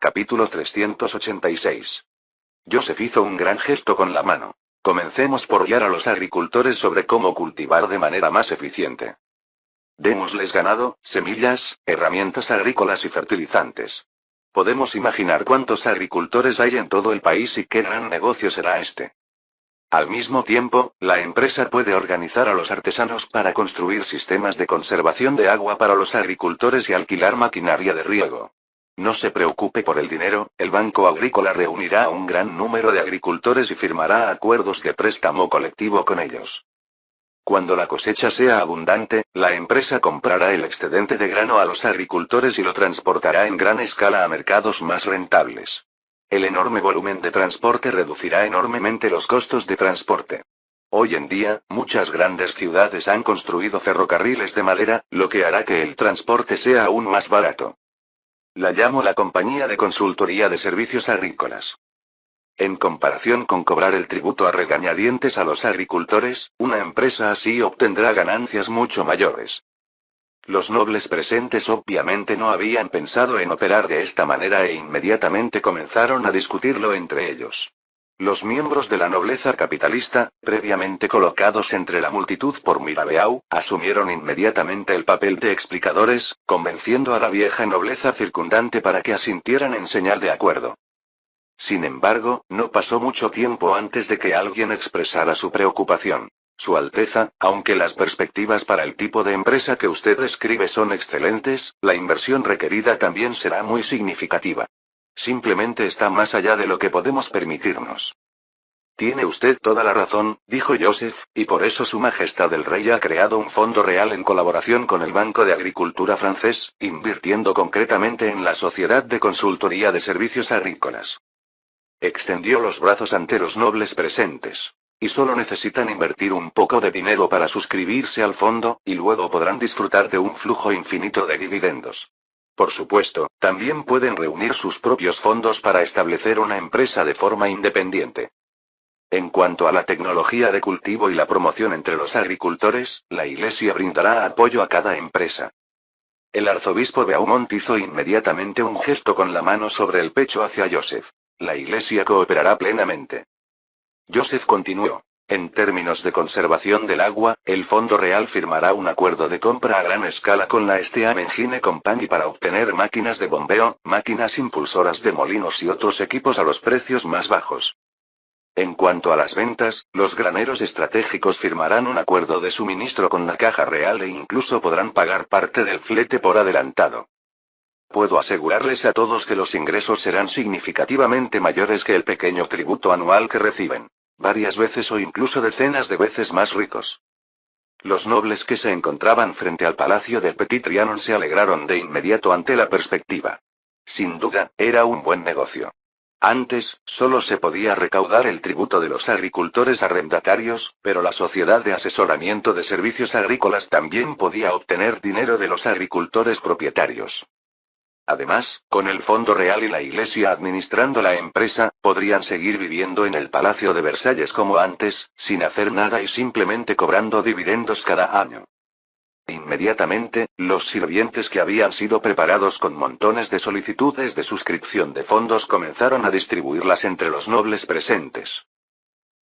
Capítulo 386. Joseph hizo un gran gesto con la mano. Comencemos por guiar a los agricultores sobre cómo cultivar de manera más eficiente. Démosles ganado, semillas, herramientas agrícolas y fertilizantes. Podemos imaginar cuántos agricultores hay en todo el país y qué gran negocio será este. Al mismo tiempo, la empresa puede organizar a los artesanos para construir sistemas de conservación de agua para los agricultores y alquilar maquinaria de riego. No se preocupe por el dinero, el Banco Agrícola reunirá a un gran número de agricultores y firmará acuerdos de préstamo colectivo con ellos. Cuando la cosecha sea abundante, la empresa comprará el excedente de grano a los agricultores y lo transportará en gran escala a mercados más rentables. El enorme volumen de transporte reducirá enormemente los costos de transporte. Hoy en día, muchas grandes ciudades han construido ferrocarriles de madera, lo que hará que el transporte sea aún más barato. La llamo la compañía de consultoría de servicios agrícolas. En comparación con cobrar el tributo a regañadientes a los agricultores, una empresa así obtendrá ganancias mucho mayores. Los nobles presentes obviamente no habían pensado en operar de esta manera e inmediatamente comenzaron a discutirlo entre ellos. Los miembros de la nobleza capitalista, previamente colocados entre la multitud por Mirabeau, asumieron inmediatamente el papel de explicadores, convenciendo a la vieja nobleza circundante para que asintieran en señal de acuerdo. Sin embargo, no pasó mucho tiempo antes de que alguien expresara su preocupación. Su Alteza, aunque las perspectivas para el tipo de empresa que usted describe son excelentes, la inversión requerida también será muy significativa. Simplemente está más allá de lo que podemos permitirnos. Tiene usted toda la razón, dijo Joseph, y por eso Su Majestad el Rey ha creado un fondo real en colaboración con el Banco de Agricultura francés, invirtiendo concretamente en la Sociedad de Consultoría de Servicios Agrícolas. Extendió los brazos ante los nobles presentes. Y solo necesitan invertir un poco de dinero para suscribirse al fondo, y luego podrán disfrutar de un flujo infinito de dividendos. Por supuesto, también pueden reunir sus propios fondos para establecer una empresa de forma independiente. En cuanto a la tecnología de cultivo y la promoción entre los agricultores, la Iglesia brindará apoyo a cada empresa. El arzobispo Beaumont hizo inmediatamente un gesto con la mano sobre el pecho hacia Joseph. La Iglesia cooperará plenamente. Joseph continuó. En términos de conservación del agua, el Fondo Real firmará un acuerdo de compra a gran escala con la Steam Engine Company para obtener máquinas de bombeo, máquinas impulsoras de molinos y otros equipos a los precios más bajos. En cuanto a las ventas, los graneros estratégicos firmarán un acuerdo de suministro con la Caja Real e incluso podrán pagar parte del flete por adelantado. Puedo asegurarles a todos que los ingresos serán significativamente mayores que el pequeño tributo anual que reciben. Varias veces o incluso decenas de veces más ricos. Los nobles que se encontraban frente al palacio de Petit Trianon se alegraron de inmediato ante la perspectiva. Sin duda, era un buen negocio. Antes, solo se podía recaudar el tributo de los agricultores arrendatarios, pero la Sociedad de Asesoramiento de Servicios Agrícolas también podía obtener dinero de los agricultores propietarios. Además, con el Fondo Real y la Iglesia administrando la empresa, podrían seguir viviendo en el Palacio de Versalles como antes, sin hacer nada y simplemente cobrando dividendos cada año. Inmediatamente, los sirvientes que habían sido preparados con montones de solicitudes de suscripción de fondos comenzaron a distribuirlas entre los nobles presentes.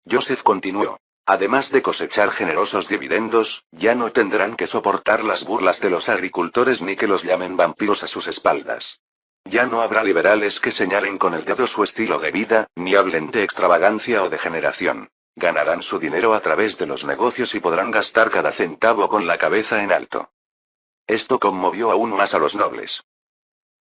Joseph continuó. Además de cosechar generosos dividendos, ya no tendrán que soportar las burlas de los agricultores ni que los llamen vampiros a sus espaldas. Ya no habrá liberales que señalen con el dedo su estilo de vida, ni hablen de extravagancia o degeneración. Ganarán su dinero a través de los negocios y podrán gastar cada centavo con la cabeza en alto. Esto conmovió aún más a los nobles.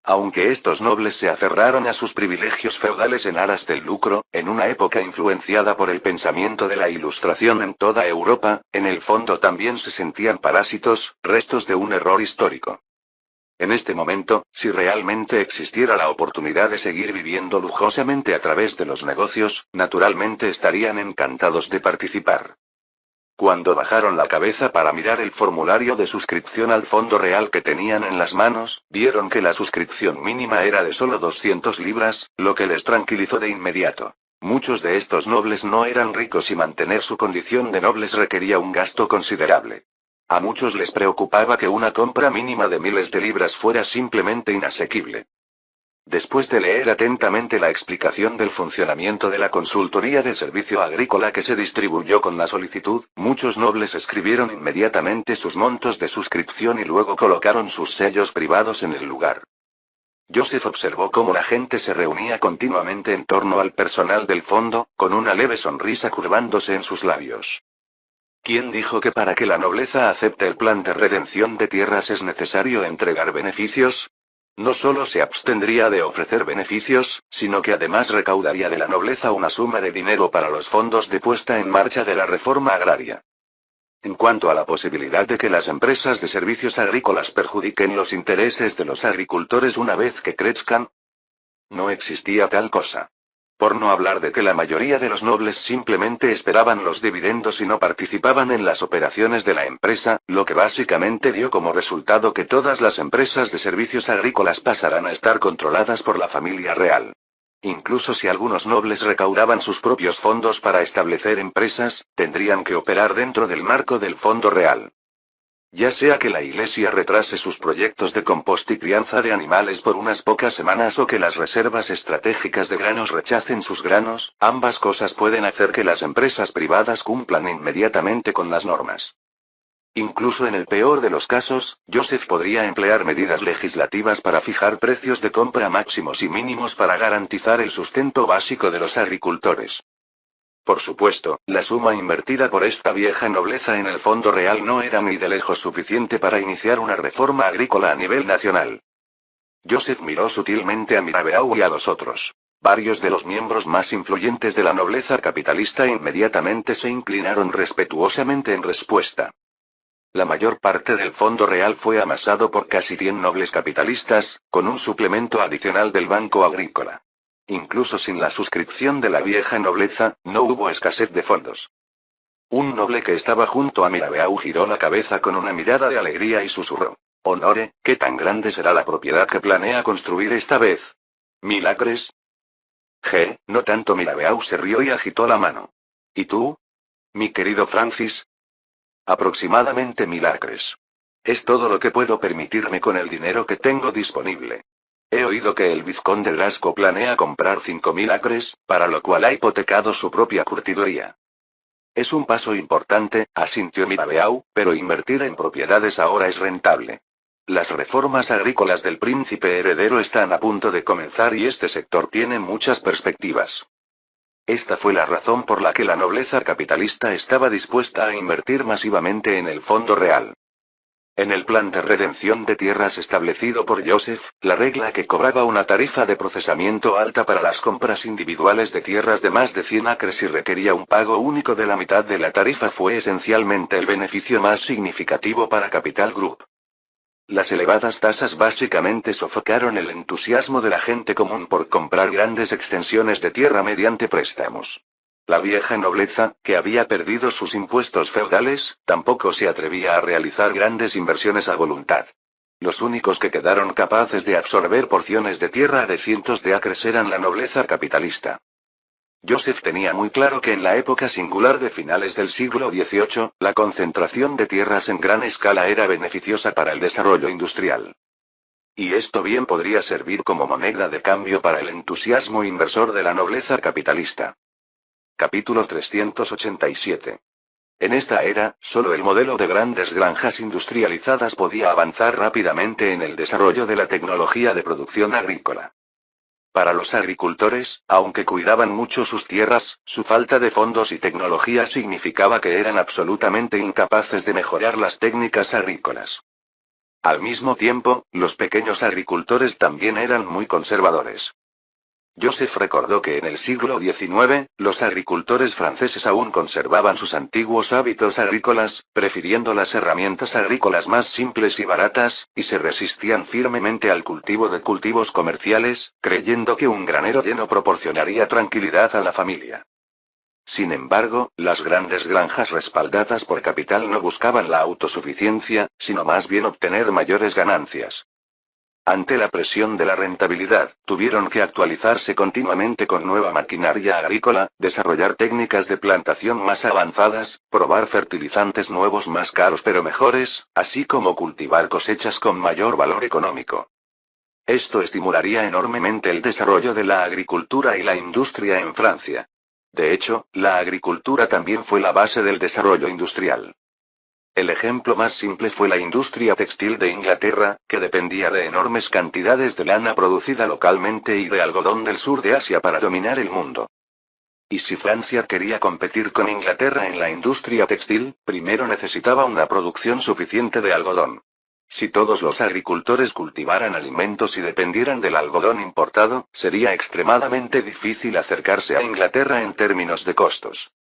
Aunque estos nobles se aferraron a sus privilegios feudales en aras del lucro, en una época influenciada por el pensamiento de la Ilustración en toda Europa, en el fondo también se sentían parásitos, restos de un error histórico. En este momento, si realmente existiera la oportunidad de seguir viviendo lujosamente a través de los negocios, naturalmente estarían encantados de participar. Cuando bajaron la cabeza para mirar el formulario de suscripción al Fondo Real que tenían en las manos, vieron que la suscripción mínima era de solo 200 libras, lo que les tranquilizó de inmediato. Muchos de estos nobles no eran ricos y mantener su condición de nobles requería un gasto considerable. A muchos les preocupaba que una compra mínima de miles de libras fuera simplemente inasequible. Después de leer atentamente la explicación del funcionamiento de la consultoría del servicio agrícola que se distribuyó con la solicitud, muchos nobles escribieron inmediatamente sus montos de suscripción y luego colocaron sus sellos privados en el lugar. Joseph observó cómo la gente se reunía continuamente en torno al personal del fondo, con una leve sonrisa curvándose en sus labios. ¿Quién dijo que para que la nobleza acepte el plan de redención de tierras es necesario entregar beneficios? No solo se abstendría de ofrecer beneficios, sino que además recaudaría de la nobleza una suma de dinero para los fondos de puesta en marcha de la reforma agraria. En cuanto a la posibilidad de que las empresas de servicios agrícolas perjudiquen los intereses de los agricultores una vez que crezcan, no existía tal cosa. Por no hablar de que la mayoría de los nobles simplemente esperaban los dividendos y no participaban en las operaciones de la empresa, lo que básicamente dio como resultado que todas las empresas de servicios agrícolas pasarán a estar controladas por la familia real. Incluso si algunos nobles recaudaban sus propios fondos para establecer empresas, tendrían que operar dentro del marco del fondo real. Ya sea que la Iglesia retrase sus proyectos de compost y crianza de animales por unas pocas semanas o que las reservas estratégicas de granos rechacen sus granos, ambas cosas pueden hacer que las empresas privadas cumplan inmediatamente con las normas. Incluso en el peor de los casos, Joseph podría emplear medidas legislativas para fijar precios de compra máximos y mínimos para garantizar el sustento básico de los agricultores. Por supuesto, la suma invertida por esta vieja nobleza en el fondo real no era ni de lejos suficiente para iniciar una reforma agrícola a nivel nacional. Joseph miró sutilmente a Mirabeau y a los otros. Varios de los miembros más influyentes de la nobleza capitalista inmediatamente se inclinaron respetuosamente en respuesta. La mayor parte del fondo real fue amasado por casi 100 nobles capitalistas, con un suplemento adicional del Banco Agrícola. Incluso sin la suscripción de la vieja nobleza, no hubo escasez de fondos. Un noble que estaba junto a Mirabeau giró la cabeza con una mirada de alegría y susurró: «Honore, ¿qué tan grande será la propiedad que planea construir esta vez? ¿1000 acres?» No tanto. Mirabeau se rió y agitó la mano. ¿Y tú? Mi querido Francis. Aproximadamente 1000 acres. Es todo lo que puedo permitirme con el dinero que tengo disponible. He oído que el vizconde Grasco planea comprar 5000 acres, para lo cual ha hipotecado su propia curtiduría. Es un paso importante, asintió Mirabeau, pero invertir en propiedades ahora es rentable. Las reformas agrícolas del príncipe heredero están a punto de comenzar y este sector tiene muchas perspectivas. Esta fue la razón por la que la nobleza capitalista estaba dispuesta a invertir masivamente en el fondo real. En el plan de redención de tierras establecido por Joseph, la regla que cobraba una tarifa de procesamiento alta para las compras individuales de tierras de más de 100 acres y requería un pago único de la mitad de la tarifa fue esencialmente el beneficio más significativo para Capital Group. Las elevadas tasas básicamente sofocaron el entusiasmo de la gente común por comprar grandes extensiones de tierra mediante préstamos. La vieja nobleza, que había perdido sus impuestos feudales, tampoco se atrevía a realizar grandes inversiones a voluntad. Los únicos que quedaron capaces de absorber porciones de tierra de cientos de acres eran la nobleza capitalista. Joseph tenía muy claro que en la época singular de finales del siglo XVIII, la concentración de tierras en gran escala era beneficiosa para el desarrollo industrial. Y esto bien podría servir como moneda de cambio para el entusiasmo inversor de la nobleza capitalista. Capítulo 387. En esta era, solo el modelo de grandes granjas industrializadas podía avanzar rápidamente en el desarrollo de la tecnología de producción agrícola. Para los agricultores, aunque cuidaban mucho sus tierras, su falta de fondos y tecnología significaba que eran absolutamente incapaces de mejorar las técnicas agrícolas. Al mismo tiempo, los pequeños agricultores también eran muy conservadores. Joseph recordó que en el siglo XIX, los agricultores franceses aún conservaban sus antiguos hábitos agrícolas, prefiriendo las herramientas agrícolas más simples y baratas, y se resistían firmemente al cultivo de cultivos comerciales, creyendo que un granero lleno proporcionaría tranquilidad a la familia. Sin embargo, las grandes granjas respaldadas por capital no buscaban la autosuficiencia, sino más bien obtener mayores ganancias. Ante la presión de la rentabilidad, tuvieron que actualizarse continuamente con nueva maquinaria agrícola, desarrollar técnicas de plantación más avanzadas, probar fertilizantes nuevos más caros pero mejores, así como cultivar cosechas con mayor valor económico. Esto estimularía enormemente el desarrollo de la agricultura y la industria en Francia. De hecho, la agricultura también fue la base del desarrollo industrial. El ejemplo más simple fue la industria textil de Inglaterra, que dependía de enormes cantidades de lana producida localmente y de algodón del sur de Asia para dominar el mundo. Y si Francia quería competir con Inglaterra en la industria textil, primero necesitaba una producción suficiente de algodón. Si todos los agricultores cultivaran alimentos y dependieran del algodón importado, sería extremadamente difícil acercarse a Inglaterra en términos de costos.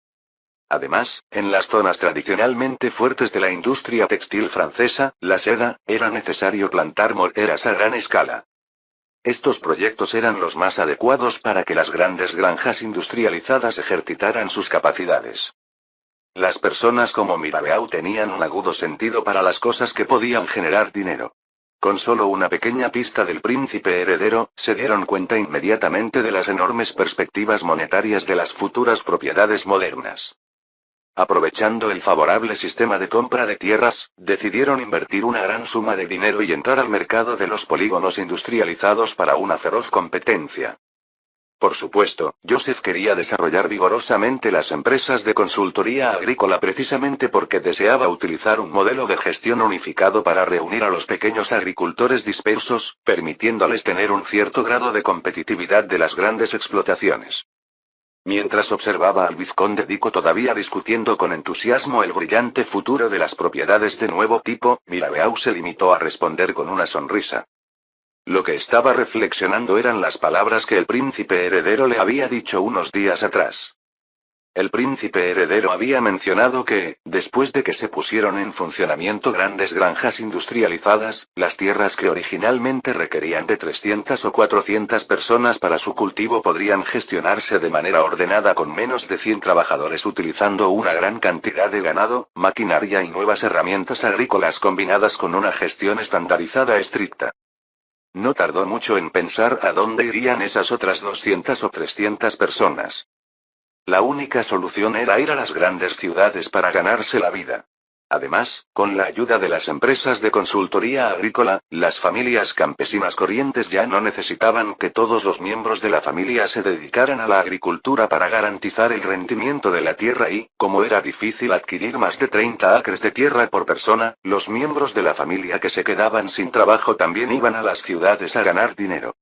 Además, en las zonas tradicionalmente fuertes de la industria textil francesa, la seda, era necesario plantar moreras a gran escala. Estos proyectos eran los más adecuados para que las grandes granjas industrializadas ejercitaran sus capacidades. Las personas como Mirabeau tenían un agudo sentido para las cosas que podían generar dinero. Con solo una pequeña pista del príncipe heredero, se dieron cuenta inmediatamente de las enormes perspectivas monetarias de las futuras propiedades modernas. Aprovechando el favorable sistema de compra de tierras, decidieron invertir una gran suma de dinero y entrar al mercado de los polígonos industrializados para una feroz competencia. Por supuesto, Joseph quería desarrollar vigorosamente las empresas de consultoría agrícola precisamente porque deseaba utilizar un modelo de gestión unificado para reunir a los pequeños agricultores dispersos, permitiéndoles tener un cierto grado de competitividad de las grandes explotaciones. Mientras observaba al vizconde Dico todavía discutiendo con entusiasmo el brillante futuro de las propiedades de nuevo tipo, Mirabeau se limitó a responder con una sonrisa. Lo que estaba reflexionando eran las palabras que el príncipe heredero le había dicho unos días atrás. El príncipe heredero había mencionado que, después de que se pusieron en funcionamiento grandes granjas industrializadas, las tierras que originalmente requerían de 300 o 400 personas para su cultivo podrían gestionarse de manera ordenada con menos de 100 trabajadores utilizando una gran cantidad de ganado, maquinaria y nuevas herramientas agrícolas combinadas con una gestión estandarizada estricta. No tardó mucho en pensar a dónde irían esas otras 200 o 300 personas. La única solución era ir a las grandes ciudades para ganarse la vida. Además, con la ayuda de las empresas de consultoría agrícola, las familias campesinas corrientes ya no necesitaban que todos los miembros de la familia se dedicaran a la agricultura para garantizar el rendimiento de la tierra y, como era difícil adquirir más de 30 acres de tierra por persona, los miembros de la familia que se quedaban sin trabajo también iban a las ciudades a ganar dinero.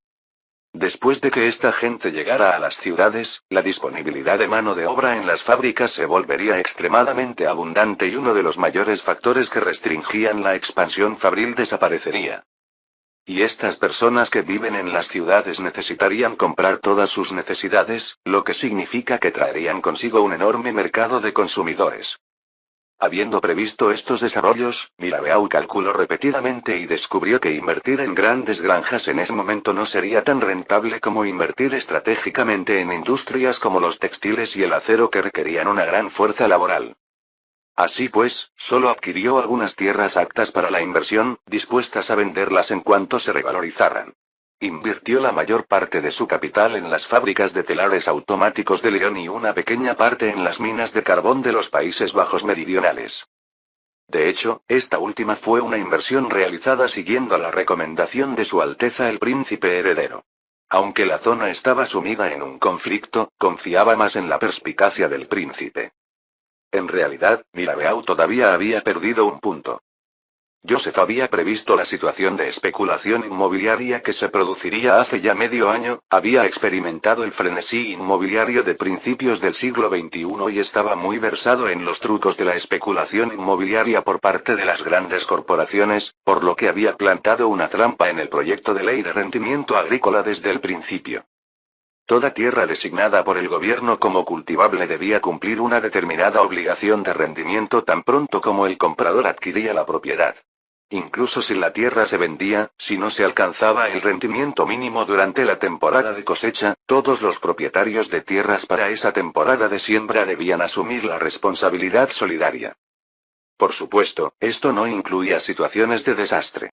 Después de que esta gente llegara a las ciudades, la disponibilidad de mano de obra en las fábricas se volvería extremadamente abundante y uno de los mayores factores que restringían la expansión fabril desaparecería. Y estas personas que viven en las ciudades necesitarían comprar todas sus necesidades, lo que significa que traerían consigo un enorme mercado de consumidores. Habiendo previsto estos desarrollos, Mirabeau calculó repetidamente y descubrió que invertir en grandes granjas en ese momento no sería tan rentable como invertir estratégicamente en industrias como los textiles y el acero que requerían una gran fuerza laboral. Así pues, solo adquirió algunas tierras aptas para la inversión, dispuestas a venderlas en cuanto se revalorizaran. Invirtió la mayor parte de su capital en las fábricas de telares automáticos de Lyon y una pequeña parte en las minas de carbón de los Países Bajos meridionales. De hecho, esta última fue una inversión realizada siguiendo la recomendación de Su Alteza el Príncipe Heredero. Aunque la zona estaba sumida en un conflicto, confiaba más en la perspicacia del príncipe. En realidad, Mirabeau todavía había perdido un punto. Joseph había previsto la situación de especulación inmobiliaria que se produciría hace ya medio año, había experimentado el frenesí inmobiliario de principios del siglo XXI y estaba muy versado en los trucos de la especulación inmobiliaria por parte de las grandes corporaciones, por lo que había plantado una trampa en el proyecto de ley de rendimiento agrícola desde el principio. Toda tierra designada por el gobierno como cultivable debía cumplir una determinada obligación de rendimiento tan pronto como el comprador adquiría la propiedad. Incluso si la tierra se vendía, si no se alcanzaba el rendimiento mínimo durante la temporada de cosecha, todos los propietarios de tierras para esa temporada de siembra debían asumir la responsabilidad solidaria. Por supuesto, esto no incluía situaciones de desastre.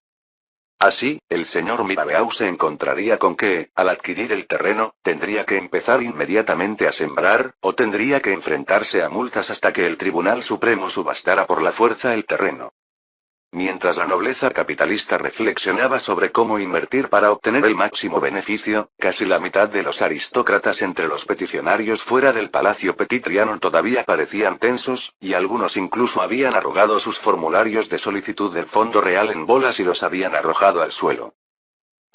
Así, el señor Mirabeau se encontraría con que, al adquirir el terreno, tendría que empezar inmediatamente a sembrar, o tendría que enfrentarse a multas hasta que el Tribunal Supremo subastara por la fuerza el terreno. Mientras la nobleza capitalista reflexionaba sobre cómo invertir para obtener el máximo beneficio, casi la mitad de los aristócratas entre los peticionarios fuera del Palacio Petit Trianon todavía parecían tensos, y algunos incluso habían arrugado sus formularios de solicitud del Fondo Real en bolas y los habían arrojado al suelo.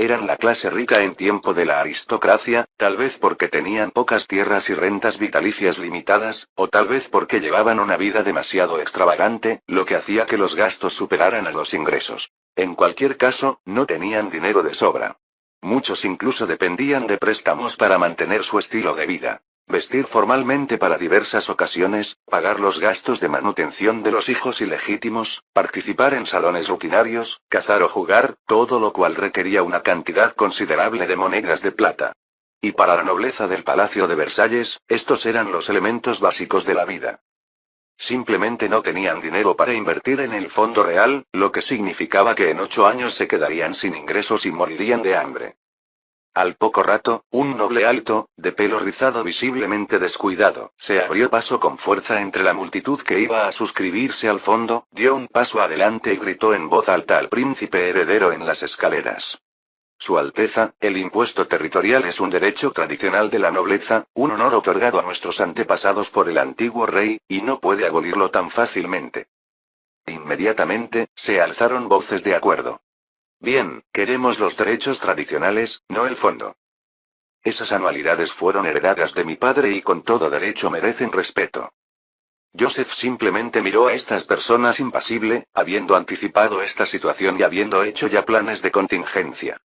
Eran la clase rica en tiempo de la aristocracia, tal vez porque tenían pocas tierras y rentas vitalicias limitadas, o tal vez porque llevaban una vida demasiado extravagante, lo que hacía que los gastos superaran a los ingresos. En cualquier caso, no tenían dinero de sobra. Muchos incluso dependían de préstamos para mantener su estilo de vida. Vestir formalmente para diversas ocasiones, pagar los gastos de manutención de los hijos ilegítimos, participar en salones rutinarios, cazar o jugar, todo lo cual requería una cantidad considerable de monedas de plata. Y para la nobleza del Palacio de Versalles, estos eran los elementos básicos de la vida. Simplemente no tenían dinero para invertir en el Fondo Real, lo que significaba que en 8 años se quedarían sin ingresos y morirían de hambre. Al poco rato, un noble alto, de pelo rizado visiblemente descuidado, se abrió paso con fuerza entre la multitud que iba a suscribirse al fondo, dio un paso adelante y gritó en voz alta al príncipe heredero en las escaleras. Su Alteza, el impuesto territorial es un derecho tradicional de la nobleza, un honor otorgado a nuestros antepasados por el antiguo rey, y no puede abolirlo tan fácilmente. Inmediatamente, se alzaron voces de acuerdo. Bien, queremos los derechos tradicionales, no el fondo. Esas anualidades fueron heredadas de mi padre y con todo derecho merecen respeto. Joseph simplemente miró a estas personas impasible, habiendo anticipado esta situación y habiendo hecho ya planes de contingencia.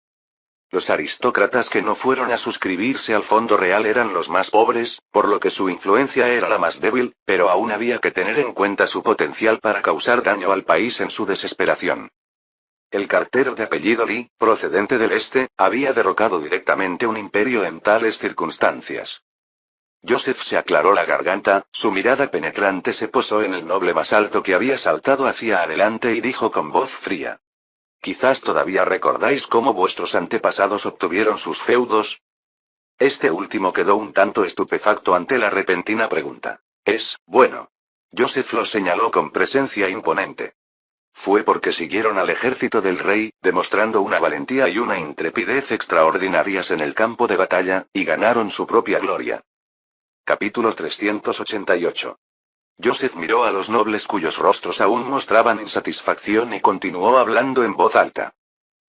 Los aristócratas que no fueron a suscribirse al Fondo Real eran los más pobres, por lo que su influencia era la más débil, pero aún había que tener en cuenta su potencial para causar daño al país en su desesperación. El cartero de apellido Li, procedente del este, había derrocado directamente un imperio en tales circunstancias. Joseph se aclaró la garganta, su mirada penetrante se posó en el noble más alto que había saltado hacia adelante y dijo con voz fría. Quizás todavía recordáis cómo vuestros antepasados obtuvieron sus feudos. Este último quedó un tanto estupefacto ante la repentina pregunta. Bueno. Joseph lo señaló con presencia imponente. Fue porque siguieron al ejército del rey, demostrando una valentía y una intrepidez extraordinarias en el campo de batalla, y ganaron su propia gloria. Capítulo 388. Joseph miró a los nobles cuyos rostros aún mostraban insatisfacción y continuó hablando en voz alta.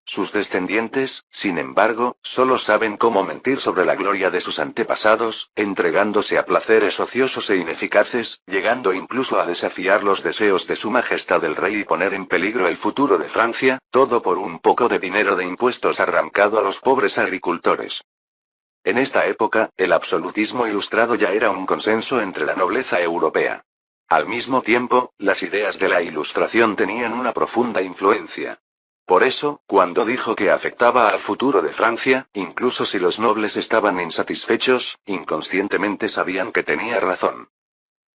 Sus descendientes, sin embargo, solo saben cómo mentir sobre la gloria de sus antepasados, entregándose a placeres ociosos e ineficaces, llegando incluso a desafiar los deseos de su majestad el rey y poner en peligro el futuro de Francia, todo por un poco de dinero de impuestos arrancado a los pobres agricultores. En esta época, el absolutismo ilustrado ya era un consenso entre la nobleza europea. Al mismo tiempo, las ideas de la Ilustración tenían una profunda influencia. Por eso, cuando dijo que afectaba al futuro de Francia, incluso si los nobles estaban insatisfechos, inconscientemente sabían que tenía razón.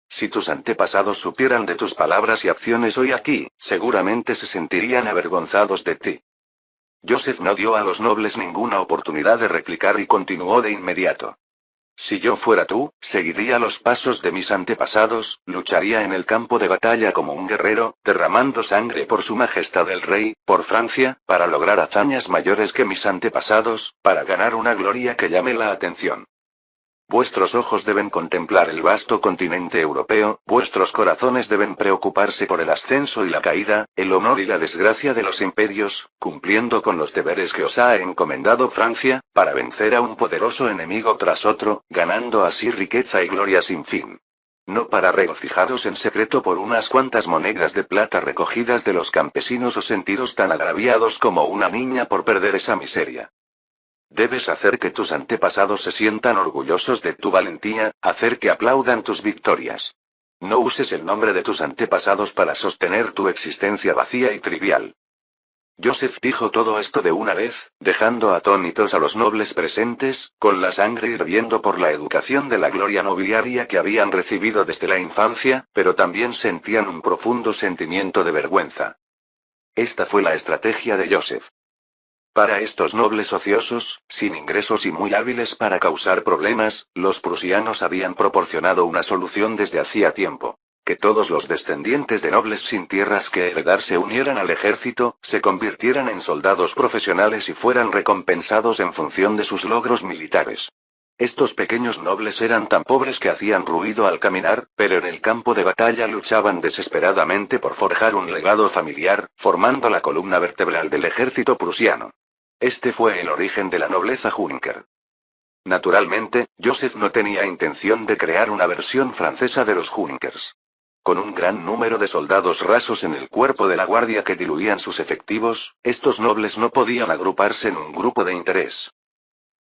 Si tus antepasados supieran de tus palabras y acciones hoy aquí, seguramente se sentirían avergonzados de ti. Joseph no dio a los nobles ninguna oportunidad de replicar y continuó de inmediato. Si yo fuera tú, seguiría los pasos de mis antepasados, lucharía en el campo de batalla como un guerrero, derramando sangre por su majestad el rey, por Francia, para lograr hazañas mayores que mis antepasados, para ganar una gloria que llame la atención. Vuestros ojos deben contemplar el vasto continente europeo, vuestros corazones deben preocuparse por el ascenso y la caída, el honor y la desgracia de los imperios, cumpliendo con los deberes que os ha encomendado Francia, para vencer a un poderoso enemigo tras otro, ganando así riqueza y gloria sin fin. No para regocijaros en secreto por unas cuantas monedas de plata recogidas de los campesinos o sentiros tan agraviados como una niña por perder esa miseria. Debes hacer que tus antepasados se sientan orgullosos de tu valentía, hacer que aplaudan tus victorias. No uses el nombre de tus antepasados para sostener tu existencia vacía y trivial. Joseph dijo todo esto de una vez, dejando atónitos a los nobles presentes, con la sangre hirviendo por la educación de la gloria nobiliaria que habían recibido desde la infancia, pero también sentían un profundo sentimiento de vergüenza. Esta fue la estrategia de Joseph. Para estos nobles ociosos, sin ingresos y muy hábiles para causar problemas, los prusianos habían proporcionado una solución desde hacía tiempo. que todos los descendientes de nobles sin tierras que heredar se unieran al ejército, se convirtieran en soldados profesionales y fueran recompensados en función de sus logros militares. Estos pequeños nobles eran tan pobres que hacían ruido al caminar, pero en el campo de batalla luchaban desesperadamente por forjar un legado familiar, formando la columna vertebral del ejército prusiano. Este fue el origen de la nobleza Junker. Naturalmente, Joseph no tenía intención de crear una versión francesa de los Junkers. Con un gran número de soldados rasos en el cuerpo de la guardia que diluían sus efectivos, estos nobles no podían agruparse en un grupo de interés.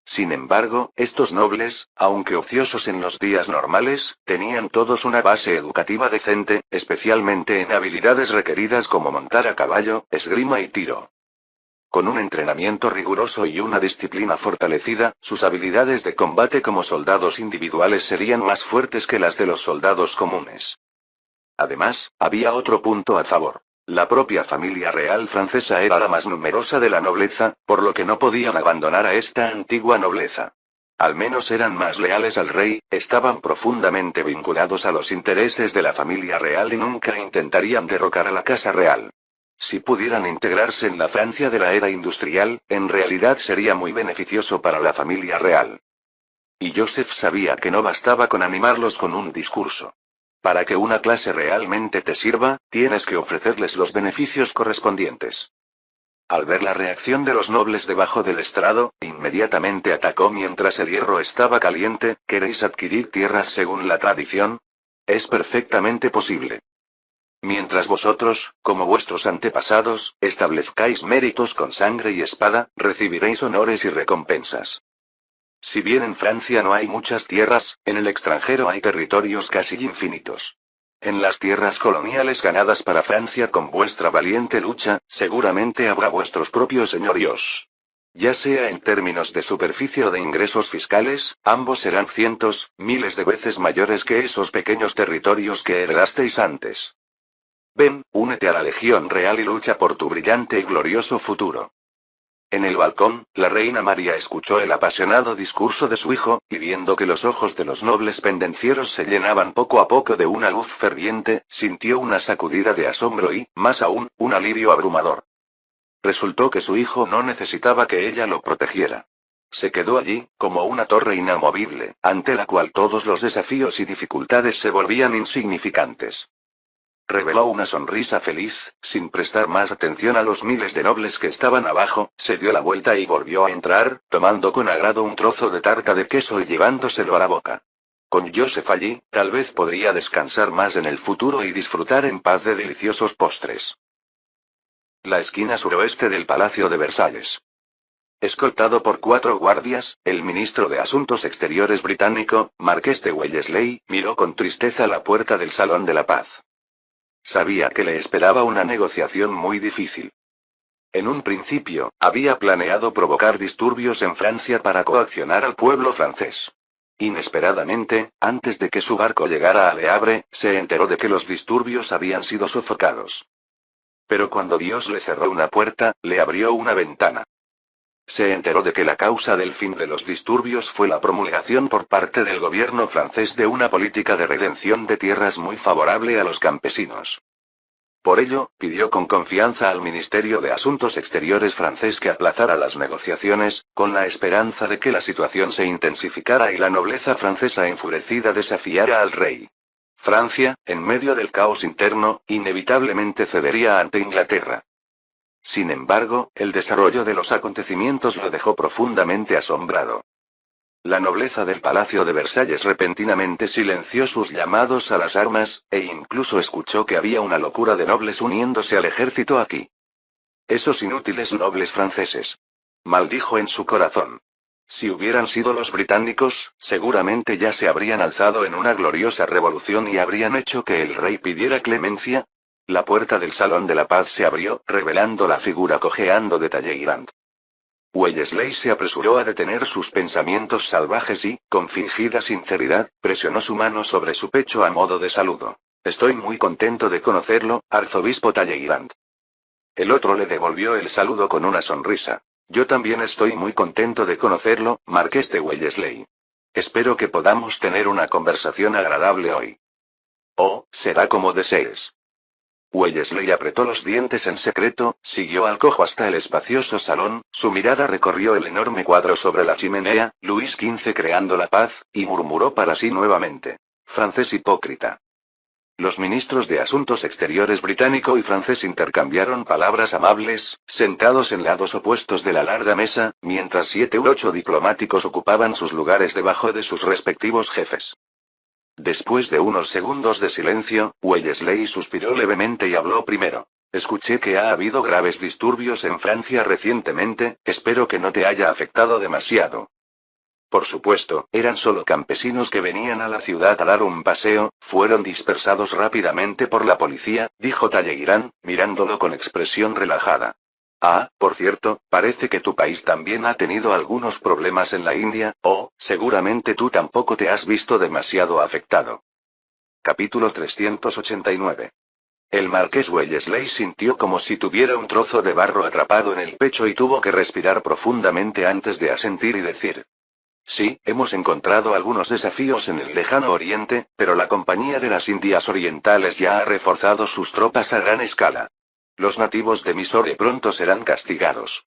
Sin embargo, estos nobles, aunque ociosos en los días normales, tenían todos una base educativa decente, especialmente en habilidades requeridas como montar a caballo, esgrima y tiro. Con un entrenamiento riguroso y una disciplina fortalecida, sus habilidades de combate como soldados individuales serían más fuertes que las de los soldados comunes. Además, había otro punto a favor. La propia familia real francesa era la más numerosa de la nobleza, por lo que no podían abandonar a esta antigua nobleza. Al menos eran más leales al rey, estaban profundamente vinculados a los intereses de la familia real y nunca intentarían derrocar a la casa real. Si pudieran integrarse en la Francia de la era industrial, en realidad sería muy beneficioso para la familia real. Y Joseph sabía que no bastaba con animarlos con un discurso. Para que una clase realmente te sirva, tienes que ofrecerles los beneficios correspondientes. Al ver la reacción de los nobles debajo del estrado, inmediatamente atacó mientras el hierro estaba caliente. ¿Queréis adquirir tierras según la tradición? Es perfectamente posible. Mientras vosotros, como vuestros antepasados, establezcáis méritos con sangre y espada, recibiréis honores y recompensas. Si bien en Francia no hay muchas tierras, en el extranjero hay territorios casi infinitos. En las tierras coloniales ganadas para Francia con vuestra valiente lucha, seguramente habrá vuestros propios señoríos. Ya sea en términos de superficie o de ingresos fiscales, ambos serán cientos, miles de veces mayores que esos pequeños territorios que heredasteis antes. Ven, únete a la Legión Real y lucha por tu brillante y glorioso futuro. En el balcón, la reina María escuchó el apasionado discurso de su hijo, y viendo que los ojos de los nobles pendencieros se llenaban poco a poco de una luz ferviente, sintió una sacudida de asombro y, más aún, un alivio abrumador. Resultó que su hijo no necesitaba que ella lo protegiera. Se quedó allí, como una torre inamovible, ante la cual todos los desafíos y dificultades se volvían insignificantes. Reveló una sonrisa feliz, sin prestar más atención a los miles de nobles que estaban abajo, se dio la vuelta y volvió a entrar, tomando con agrado un trozo de tarta de queso y llevándoselo a la boca. Con Joseph allí, tal vez podría descansar más en el futuro y disfrutar en paz de deliciosos postres. La esquina suroeste del Palacio de Versalles. Escoltado por 4 guardias, el ministro de Asuntos Exteriores británico, Marqués de Wellesley, miró con tristeza la puerta del Salón de la Paz. Sabía que le esperaba una negociación muy difícil. En un principio, había planeado provocar disturbios en Francia para coaccionar al pueblo francés. Inesperadamente, antes de que su barco llegara a Le Havre, se enteró de que los disturbios habían sido sofocados. Pero cuando Dios le cerró una puerta, le abrió una ventana. Se enteró de que la causa del fin de los disturbios fue la promulgación por parte del gobierno francés de una política de redención de tierras muy favorable a los campesinos. Por ello, pidió con confianza al Ministerio de Asuntos Exteriores francés que aplazara las negociaciones, con la esperanza de que la situación se intensificara y la nobleza francesa enfurecida desafiara al rey. Francia, en medio del caos interno, inevitablemente cedería ante Inglaterra. Sin embargo, el desarrollo de los acontecimientos lo dejó profundamente asombrado. La nobleza del Palacio de Versalles repentinamente silenció sus llamados a las armas, e incluso escuchó que había una locura de nobles uniéndose al ejército aquí. Esos inútiles nobles franceses. Maldijo en su corazón. Si hubieran sido los británicos, seguramente ya se habrían alzado en una gloriosa revolución y habrían hecho que el rey pidiera clemencia. La puerta del Salón de la Paz se abrió, revelando la figura cojeando de Talleyrand. Wellesley se apresuró a detener sus pensamientos salvajes y, con fingida sinceridad, presionó su mano sobre su pecho a modo de saludo. Estoy muy contento de conocerlo, arzobispo Talleyrand. El otro le devolvió el saludo con una sonrisa. Yo también estoy muy contento de conocerlo, Marqués de Wellesley. Espero que podamos tener una conversación agradable hoy. Oh, será como desees. Wellesley apretó los dientes en secreto, siguió al cojo hasta el espacioso salón, su mirada recorrió el enorme cuadro sobre la chimenea, Luis XV creando la paz, y murmuró para sí nuevamente. Francés hipócrita. Los ministros de Asuntos Exteriores británico y francés intercambiaron palabras amables, sentados en lados opuestos de la larga mesa, mientras 7 u 8 diplomáticos ocupaban sus lugares debajo de sus respectivos jefes. Después de unos segundos de silencio, Wellesley suspiró levemente y habló primero. Escuché que ha habido graves disturbios en Francia recientemente, espero que no te haya afectado demasiado. Por supuesto, eran solo campesinos que venían a la ciudad a dar un paseo, fueron dispersados rápidamente por la policía, dijo Talleyrand, mirándolo con expresión relajada. Ah, por cierto, parece que tu país también ha tenido algunos problemas en la India, seguramente tú tampoco te has visto demasiado afectado. Capítulo 389. El marqués Wellesley sintió como si tuviera un trozo de barro atrapado en el pecho y tuvo que respirar profundamente antes de asentir y decir. Sí, hemos encontrado algunos desafíos en el lejano oriente, pero la Compañía de las Indias Orientales ya ha reforzado sus tropas a gran escala. Los nativos de Mysore pronto serán castigados.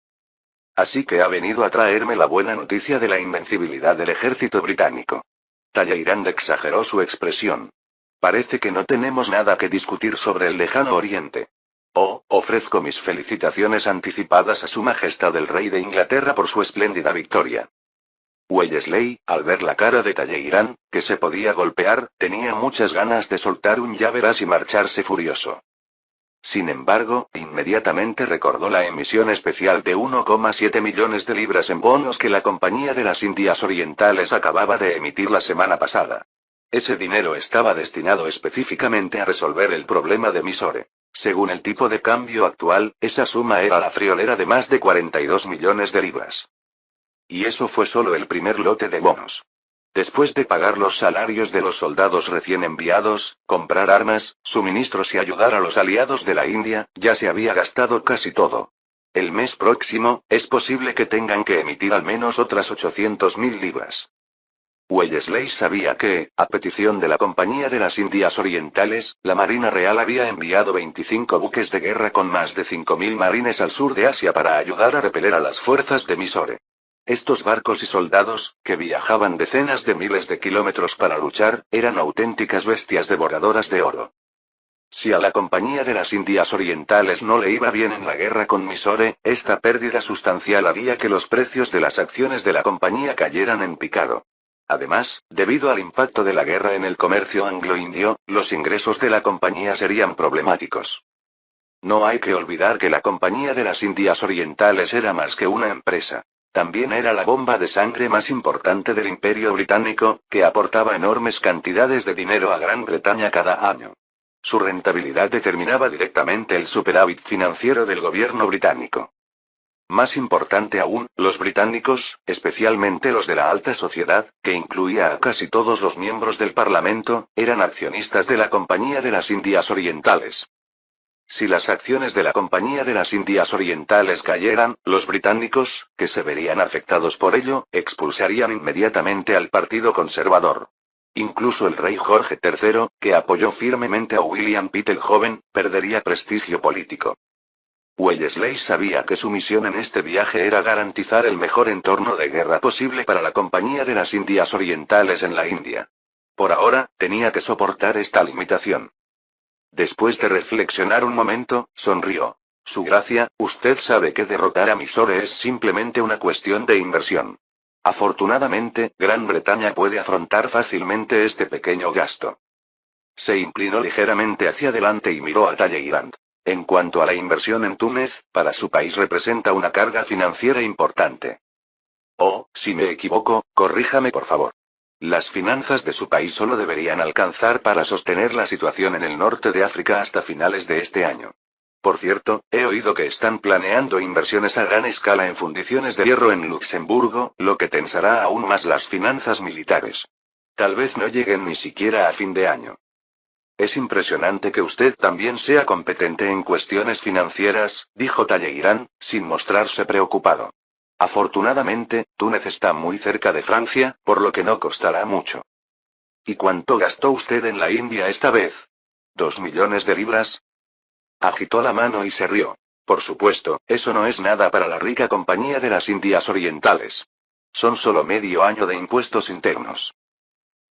Así que ha venido a traerme la buena noticia de la invencibilidad del ejército británico. Talleyrand exageró su expresión. Parece que no tenemos nada que discutir sobre el lejano oriente. Ofrezco mis felicitaciones anticipadas a Su Majestad el Rey de Inglaterra por su espléndida victoria. Wellesley, al ver la cara de Talleyrand, que se podía golpear, tenía muchas ganas de soltar un ya verás y marcharse furioso. Sin embargo, inmediatamente recordó la emisión especial de 1,7 millones de libras en bonos que la Compañía de las Indias Orientales acababa de emitir la semana pasada. Ese dinero estaba destinado específicamente a resolver el problema de Mysore. Según el tipo de cambio actual, esa suma era la friolera de más de 42 millones de libras. Y eso fue solo el primer lote de bonos. Después de pagar los salarios de los soldados recién enviados, comprar armas, suministros y ayudar a los aliados de la India, ya se había gastado casi todo. El mes próximo, es posible que tengan que emitir al menos otras 800.000 libras. Wellesley sabía que, a petición de la Compañía de las Indias Orientales, la Marina Real había enviado 25 buques de guerra con más de 5.000 marines al sur de Asia para ayudar a repeler a las fuerzas de Mysore. Estos barcos y soldados, que viajaban decenas de miles de kilómetros para luchar, eran auténticas bestias devoradoras de oro. Si a la Compañía de las Indias Orientales no le iba bien en la guerra con Mysore, esta pérdida sustancial haría que los precios de las acciones de la compañía cayeran en picado. Además, debido al impacto de la guerra en el comercio anglo-indio, los ingresos de la compañía serían problemáticos. No hay que olvidar que la Compañía de las Indias Orientales era más que una empresa. También era la bomba de sangre más importante del Imperio Británico, que aportaba enormes cantidades de dinero a Gran Bretaña cada año. Su rentabilidad determinaba directamente el superávit financiero del gobierno británico. Más importante aún, los británicos, especialmente los de la alta sociedad, que incluía a casi todos los miembros del Parlamento, eran accionistas de la Compañía de las Indias Orientales. Si las acciones de la Compañía de las Indias Orientales cayeran, los británicos, que se verían afectados por ello, expulsarían inmediatamente al Partido Conservador. Incluso el rey Jorge III, que apoyó firmemente a William Pitt el Joven, perdería prestigio político. Wellesley sabía que su misión en este viaje era garantizar el mejor entorno de guerra posible para la Compañía de las Indias Orientales en la India. Por ahora, tenía que soportar esta limitación. Después de reflexionar un momento, sonrió. Su gracia, usted sabe que derrotar a Mysore es simplemente una cuestión de inversión. Afortunadamente, Gran Bretaña puede afrontar fácilmente este pequeño gasto. Se inclinó ligeramente hacia adelante y miró a Talleyrand. En cuanto a la inversión en Túnez, para su país representa una carga financiera importante. Si me equivoco, corríjame por favor. Las finanzas de su país solo deberían alcanzar para sostener la situación en el norte de África hasta finales de este año. Por cierto, he oído que están planeando inversiones a gran escala en fundiciones de hierro en Luxemburgo, lo que tensará aún más las finanzas militares. Tal vez no lleguen ni siquiera a fin de año. Es impresionante que usted también sea competente en cuestiones financieras, dijo Talleyrand, sin mostrarse preocupado. Afortunadamente, Túnez está muy cerca de Francia, por lo que no costará mucho. ¿Y cuánto gastó usted en la India esta vez? ¿2 millones de libras? Agitó la mano y se rió. Por supuesto, eso no es nada para la rica Compañía de las Indias Orientales. Son solo medio año de impuestos internos.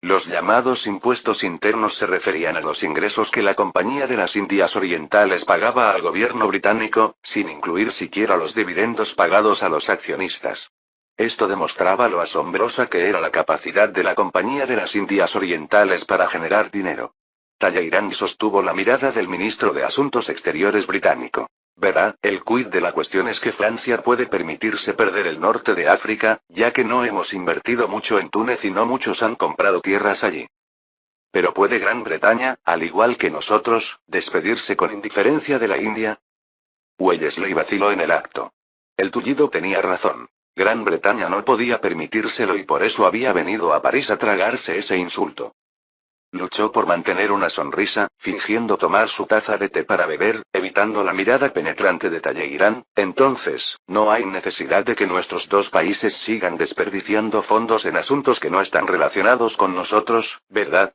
Los llamados impuestos internos se referían a los ingresos que la Compañía de las Indias Orientales pagaba al gobierno británico, sin incluir siquiera los dividendos pagados a los accionistas. Esto demostraba lo asombrosa que era la capacidad de la Compañía de las Indias Orientales para generar dinero. Talleyrand sostuvo la mirada del ministro de Asuntos Exteriores británico. Verá, el quid de la cuestión es que Francia puede permitirse perder el norte de África, ya que no hemos invertido mucho en Túnez y no muchos han comprado tierras allí. Pero ¿puede Gran Bretaña, al igual que nosotros, despedirse con indiferencia de la India? Wellesley vaciló en el acto. El tullido tenía razón. Gran Bretaña no podía permitírselo y por eso había venido a París a tragarse ese insulto. Luchó por mantener una sonrisa, fingiendo tomar su taza de té para beber, evitando la mirada penetrante de Talleyrand. Entonces, no hay necesidad de que nuestros dos países sigan desperdiciando fondos en asuntos que no están relacionados con nosotros, ¿verdad?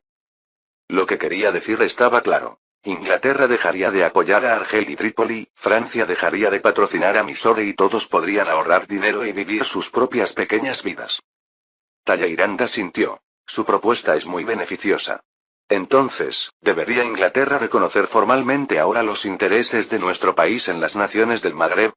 Lo que quería decir estaba claro. Inglaterra dejaría de apoyar a Argel y Trípoli, Francia dejaría de patrocinar a Mysore y todos podrían ahorrar dinero y vivir sus propias pequeñas vidas. Talleyrand asintió. Su propuesta es muy beneficiosa. Entonces, ¿debería Inglaterra reconocer formalmente ahora los intereses de nuestro país en las naciones del Magreb?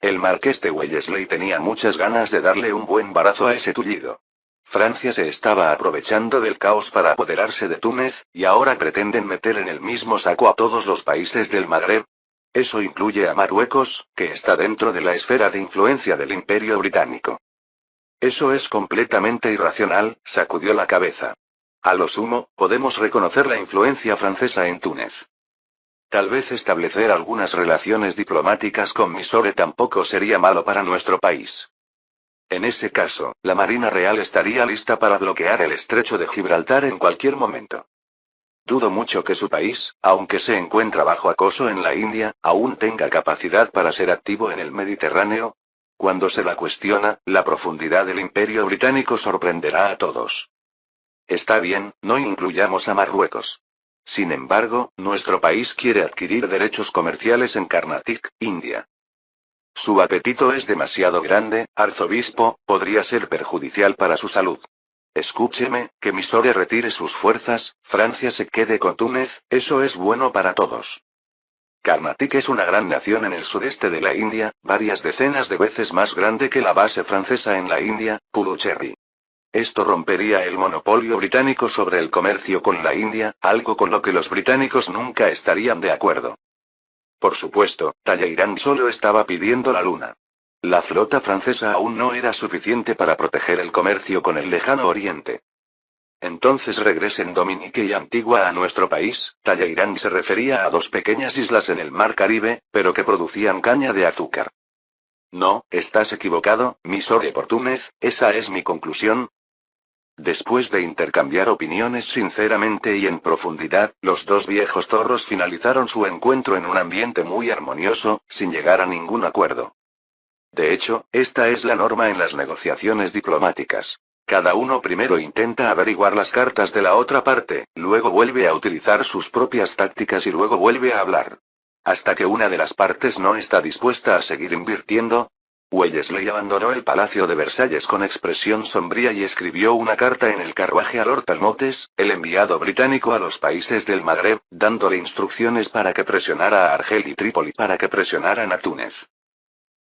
El marqués de Wellesley tenía muchas ganas de darle un buen barazo a ese tullido. Francia se estaba aprovechando del caos para apoderarse de Túnez, y ahora pretenden meter en el mismo saco a todos los países del Magreb. Eso incluye a Marruecos, que está dentro de la esfera de influencia del Imperio Británico. Eso es completamente irracional, sacudió la cabeza. A lo sumo, podemos reconocer la influencia francesa en Túnez. Tal vez establecer algunas relaciones diplomáticas con Mysore tampoco sería malo para nuestro país. En ese caso, la Marina Real estaría lista para bloquear el estrecho de Gibraltar en cualquier momento. Dudo mucho que su país, aunque se encuentra bajo acoso en la India, aún tenga capacidad para ser activo en el Mediterráneo. Cuando se la cuestiona, la profundidad del Imperio Británico sorprenderá a todos. Está bien, no incluyamos a Marruecos. Sin embargo, nuestro país quiere adquirir derechos comerciales en Carnatic, India. Su apetito es demasiado grande, arzobispo, podría ser perjudicial para su salud. Escúcheme, que Mysore retire sus fuerzas, Francia se quede con Túnez, eso es bueno para todos. Carnatic es una gran nación en el sudeste de la India, varias decenas de veces más grande que la base francesa en la India, Puducherry. Esto rompería el monopolio británico sobre el comercio con la India, algo con lo que los británicos nunca estarían de acuerdo. Por supuesto, Talleyrand solo estaba pidiendo la luna. La flota francesa aún no era suficiente para proteger el comercio con el lejano oriente. Entonces regresen Dominique y Antigua a nuestro país. Talleyrand se refería a dos pequeñas islas en el mar Caribe, pero que producían caña de azúcar. No, estás equivocado, Mysore por Túnez, esa es mi conclusión. Después de intercambiar opiniones sinceramente y en profundidad, los dos viejos zorros finalizaron su encuentro en un ambiente muy armonioso, sin llegar a ningún acuerdo. De hecho, esta es la norma en las negociaciones diplomáticas. Cada uno primero intenta averiguar las cartas de la otra parte, luego vuelve a utilizar sus propias tácticas y luego vuelve a hablar. Hasta que una de las partes no está dispuesta a seguir invirtiendo. Wellesley abandonó el Palacio de Versalles con expresión sombría y escribió una carta en el carruaje a Lord Talmotes, el enviado británico a los países del Magreb, dándole instrucciones para que presionara a Argel y Trípoli para que presionaran a Túnez.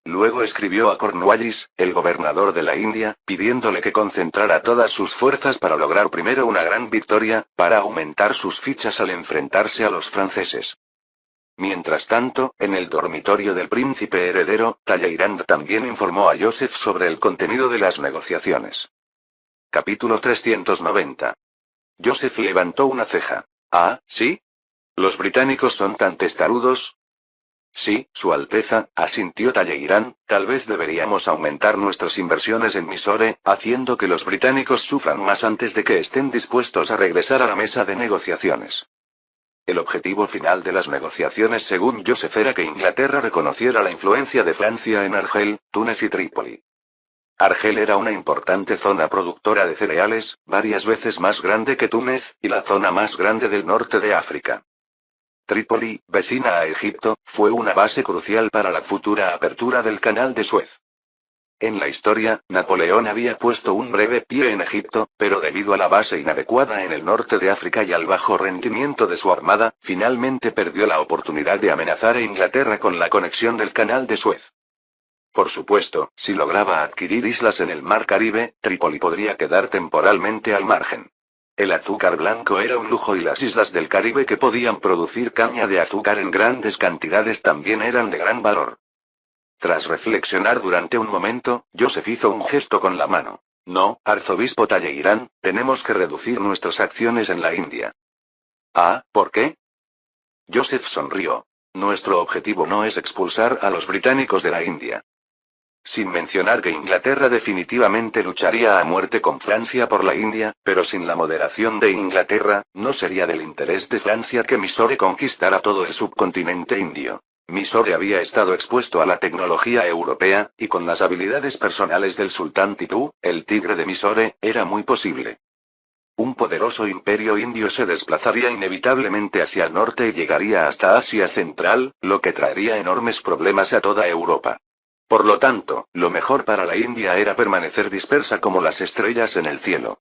Luego escribió a Cornwallis, el gobernador de la India, pidiéndole que concentrara todas sus fuerzas para lograr primero una gran victoria, para aumentar sus fichas al enfrentarse a los franceses. Mientras tanto, en el dormitorio del príncipe heredero, Talleyrand también informó a Joseph sobre el contenido de las negociaciones. Capítulo 390. Joseph levantó una ceja. ¿Ah, sí? ¿Los británicos son tan testarudos? Sí, Su Alteza, asintió Talleyrand, tal vez deberíamos aumentar nuestras inversiones en Mysore, haciendo que los británicos sufran más antes de que estén dispuestos a regresar a la mesa de negociaciones. El objetivo final de las negociaciones según Joseph era que Inglaterra reconociera la influencia de Francia en Argel, Túnez y Trípoli. Argel era una importante zona productora de cereales, varias veces más grande que Túnez, y la zona más grande del norte de África. Trípoli, vecina a Egipto, fue una base crucial para la futura apertura del Canal de Suez. En la historia, Napoleón había puesto un breve pie en Egipto, pero debido a la base inadecuada en el norte de África y al bajo rendimiento de su armada, finalmente perdió la oportunidad de amenazar a Inglaterra con la conexión del Canal de Suez. Por supuesto, si lograba adquirir islas en el Mar Caribe, Trípoli podría quedar temporalmente al margen. El azúcar blanco era un lujo y las islas del Caribe que podían producir caña de azúcar en grandes cantidades también eran de gran valor. Tras reflexionar durante un momento, Joseph hizo un gesto con la mano. No, arzobispo Talleyrand, tenemos que reducir nuestras acciones en la India. Ah, ¿por qué? Joseph sonrió. Nuestro objetivo no es expulsar a los británicos de la India. Sin mencionar que Inglaterra definitivamente lucharía a muerte con Francia por la India, pero sin la moderación de Inglaterra, no sería del interés de Francia que Mysore conquistara todo el subcontinente indio. Mysore había estado expuesto a la tecnología europea, y con las habilidades personales del sultán Tipú, el tigre de Mysore, era muy posible. Un poderoso imperio indio se desplazaría inevitablemente hacia el norte y llegaría hasta Asia Central, lo que traería enormes problemas a toda Europa. Por lo tanto, lo mejor para la India era permanecer dispersa como las estrellas en el cielo.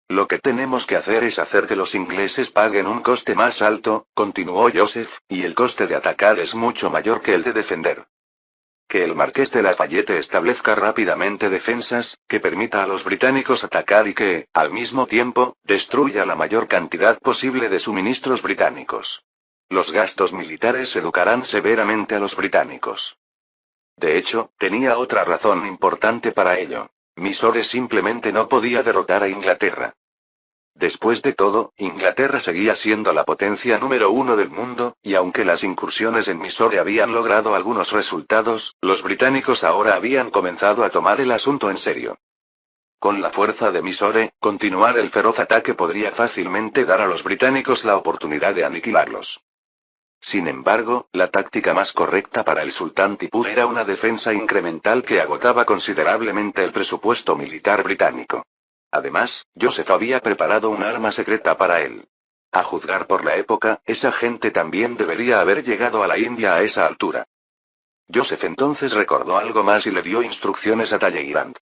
Lo que tenemos que hacer es hacer que los ingleses paguen un coste más alto, continuó Joseph, y el coste de atacar es mucho mayor que el de defender. Que el marqués de Lafayette establezca rápidamente defensas, que permita a los británicos atacar y que, al mismo tiempo, destruya la mayor cantidad posible de suministros británicos. Los gastos militares educarán severamente a los británicos. De hecho, tenía otra razón importante para ello. Mysore simplemente no podía derrotar a Inglaterra. Después de todo, Inglaterra seguía siendo la potencia número uno del mundo, y aunque las incursiones en Mysore habían logrado algunos resultados, los británicos ahora habían comenzado a tomar el asunto en serio. Con la fuerza de Mysore, continuar el feroz ataque podría fácilmente dar a los británicos la oportunidad de aniquilarlos. Sin embargo, la táctica más correcta para el sultán Tipú era una defensa incremental que agotaba considerablemente el presupuesto militar británico. Además, Joseph había preparado un arma secreta para él. A juzgar por la época, esa gente también debería haber llegado a la India a esa altura. Joseph entonces recordó algo más y le dio instrucciones a Talleyrand.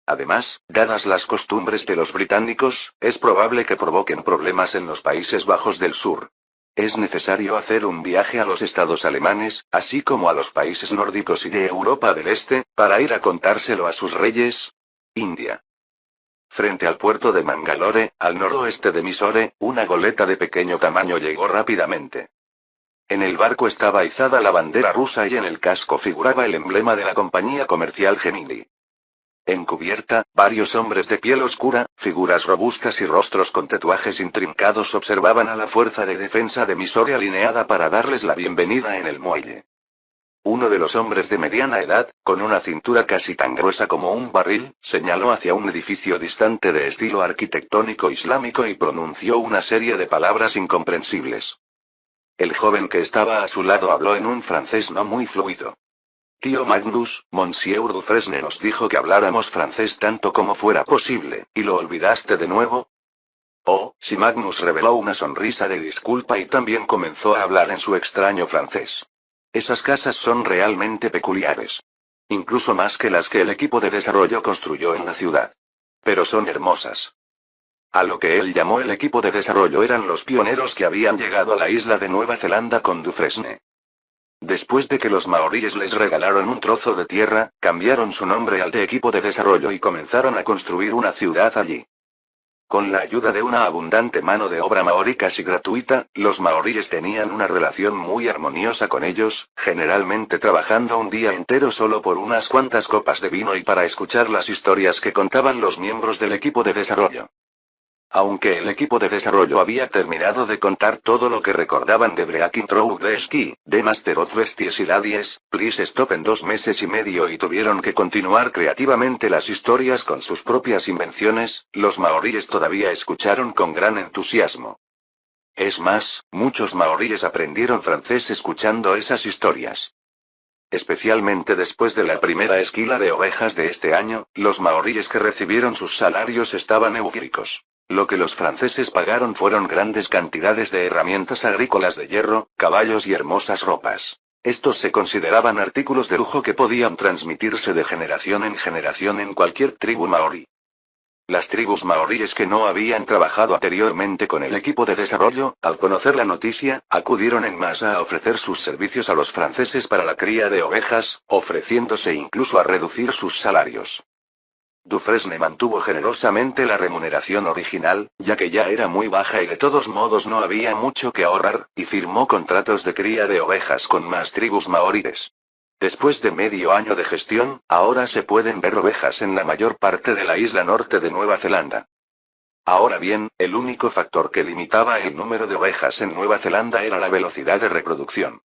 Además, dadas las costumbres de los británicos, es probable que provoquen problemas en los Países Bajos del Sur. Es necesario hacer un viaje a los estados alemanes, así como a los países nórdicos y de Europa del Este, para ir a contárselo a sus reyes. India. Frente al puerto de Mangalore, al noroeste de Mysore, una goleta de pequeño tamaño llegó rápidamente. En el barco estaba izada la bandera rusa y en el casco figuraba el emblema de la compañía comercial Gemini. En cubierta, varios hombres de piel oscura, figuras robustas y rostros con tatuajes intrincados observaban a la fuerza de defensa de Mysore alineada para darles la bienvenida en el muelle. Uno de los hombres de mediana edad, con una cintura casi tan gruesa como un barril, señaló hacia un edificio distante de estilo arquitectónico islámico y pronunció una serie de palabras incomprensibles. El joven que estaba a su lado habló en un francés no muy fluido. Tío Magnus, Monsieur Dufresne nos dijo que habláramos francés tanto como fuera posible, ¿y lo olvidaste de nuevo? Oh, si Magnus reveló una sonrisa de disculpa y también comenzó a hablar en su extraño francés. Esas casas son realmente peculiares. Incluso más que las que el equipo de desarrollo construyó en la ciudad. Pero son hermosas. A lo que él llamó el equipo de desarrollo eran los pioneros que habían llegado a la isla de Nueva Zelanda con Dufresne. Después de que los maoríes les regalaron un trozo de tierra, cambiaron su nombre al de equipo de desarrollo y comenzaron a construir una ciudad allí. Con la ayuda de una abundante mano de obra maorí casi gratuita, los maoríes tenían una relación muy armoniosa con ellos, generalmente trabajando un día entero solo por unas cuantas copas de vino y para escuchar las historias que contaban los miembros del equipo de desarrollo. Aunque el equipo de desarrollo había terminado de contar todo lo que recordaban de Breaking Through the Sky, de Master of Besties y Ladies, Please Stop en 2 meses y medio y tuvieron que continuar creativamente las historias con sus propias invenciones, los maoríes todavía escucharon con gran entusiasmo. Es más, muchos maoríes aprendieron francés escuchando esas historias. Especialmente después de la primera esquila de ovejas de este año, los maoríes que recibieron sus salarios estaban eufóricos. Lo que los franceses pagaron fueron grandes cantidades de herramientas agrícolas de hierro, caballos y hermosas ropas. Estos se consideraban artículos de lujo que podían transmitirse de generación en cualquier tribu maorí. Las tribus maoríes que no habían trabajado anteriormente con el equipo de desarrollo, al conocer la noticia, acudieron en masa a ofrecer sus servicios a los franceses para la cría de ovejas, ofreciéndose incluso a reducir sus salarios. Dufresne mantuvo generosamente la remuneración original, ya que ya era muy baja y de todos modos no había mucho que ahorrar, y firmó contratos de cría de ovejas con más tribus maoríes. Después de medio año de gestión, ahora se pueden ver ovejas en la mayor parte de la isla norte de Nueva Zelanda. Ahora bien, el único factor que limitaba el número de ovejas en Nueva Zelanda era la velocidad de reproducción.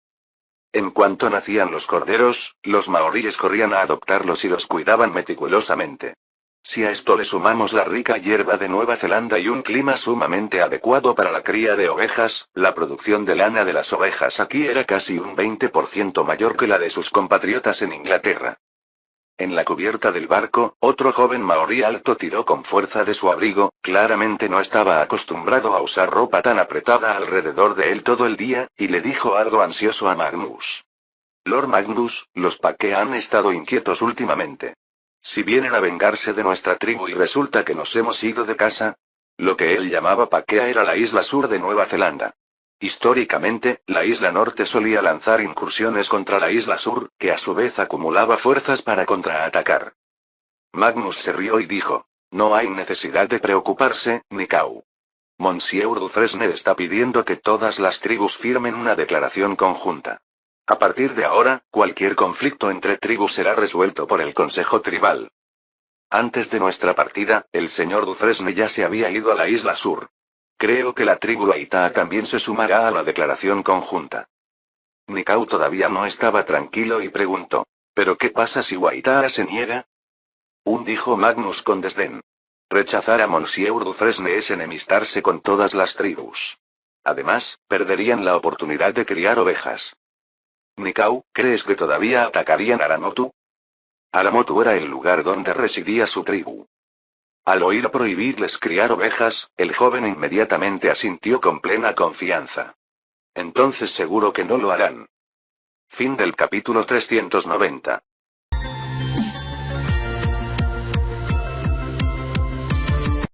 En cuanto nacían los corderos, los maoríes corrían a adoptarlos y los cuidaban meticulosamente. Si a esto le sumamos la rica hierba de Nueva Zelanda y un clima sumamente adecuado para la cría de ovejas, la producción de lana de las ovejas aquí era casi un 20% mayor que la de sus compatriotas en Inglaterra. En la cubierta del barco, otro joven maorí alto tiró con fuerza de su abrigo, claramente no estaba acostumbrado a usar ropa tan apretada alrededor de él todo el día, y le dijo algo ansioso a Magnus. Lord Magnus, los Paque han estado inquietos últimamente. Si vienen a vengarse de nuestra tribu y resulta que nos hemos ido de casa. Lo que él llamaba Paquea era la isla sur de Nueva Zelanda. Históricamente, la isla norte solía lanzar incursiones contra la isla sur, que a su vez acumulaba fuerzas para contraatacar. Magnus se rió y dijo: no hay necesidad de preocuparse, Nikau. Monsieur Dufresne está pidiendo que todas las tribus firmen una declaración conjunta. A partir de ahora, cualquier conflicto entre tribus será resuelto por el Consejo Tribal. Antes de nuestra partida, el señor Dufresne ya se había ido a la isla sur. Creo que la tribu Waitaa también se sumará a la declaración conjunta. Nikau todavía no estaba tranquilo y preguntó: ¿pero qué pasa si Waitaa se niega? Dijo Magnus con desdén. Rechazar a Monsieur Dufresne es enemistarse con todas las tribus. Además, perderían la oportunidad de criar ovejas. Nikau, ¿crees que todavía atacarían Aramotu? Aramotu era el lugar donde residía su tribu. Al oír prohibirles criar ovejas, el joven inmediatamente asintió con plena confianza. Entonces seguro que no lo harán. Fin del capítulo 390.